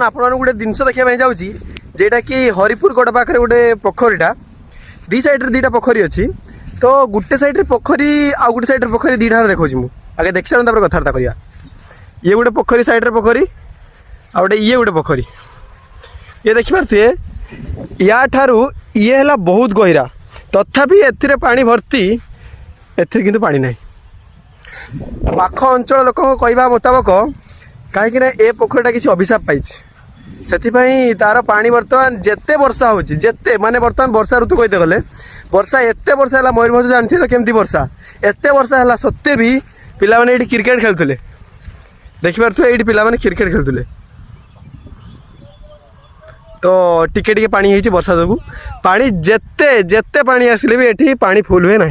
आपण गोटे जिनस देखा जाऊँगी जेटा कि हरिपुर गड़ पाखे गोटे पोखरीटा दी साइड दीटा पोखरी अच्छी तो गोटे साइड पोखरी आ गोटे साइड पोखरी दीटा देखा मुझे देख सारे कथबार्ता करवा ये गोटे पोखरी साइड पोखरी आ गोटे ये गोटे पोखरी ये देखिपे या ठारू ये है बहुत गहरा तथापि एथिरे पानी भर्ती एथिरे किंतु पानी नहीं पाख अंचल लोक कहवा मुताबक कहीं ए पोखरीटा किसी अभिशाप पाई से तार पानी बर्तमान जिते वर्षा होते माने बर्तमान वर्षा ऋतु कहते गले वर्षा एत वर्षा है मयूरभंज जानते तो केमती वर्षा एत वर्षा है सत्ते भी पिला माने ये क्रिकेट खेलुले देखिपे ये पिला माने क्रिकेट खेलुले तो टिके टिके पानी है वर्षा जो पानी जेते जेते पानी आसिले भी एठी पानी फुल हुए ना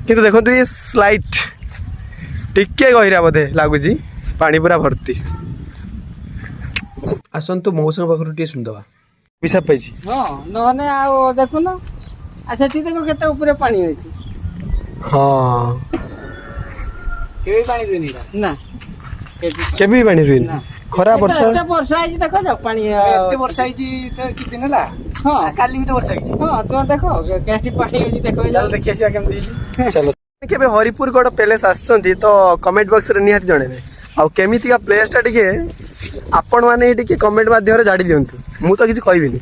किंतु देखो ये स्लाइट टिके गहरा बोधे लगुच पानी पूरा भर्ती आसतु मौसम पाखर टे सुनदवा पिसाब पाई नहने आ देखुन अच्छा ठीक देखो केते ऊपर पानी होइछि हां केबे पानी देनी ना केबे पानी रुइन खरा वर्षा एते वर्षा आइछि देखो जा पानी एते वर्षा आइछि त कि दिन हला हां काली भी तो वर्षा आइछि हां तो देखो केटी पानी होइछि देखो चल देखि आसी केमती चलो केबे हरिपुर गड़ पैलेस आछंती तो कमेंट बॉक्स रे निहाती जणेबे आ केमितिका प्लेस टा टिके आपण माने टिके कमेंट माध्यम रे जाडी दियंतु मु तो किछ कहबिनी।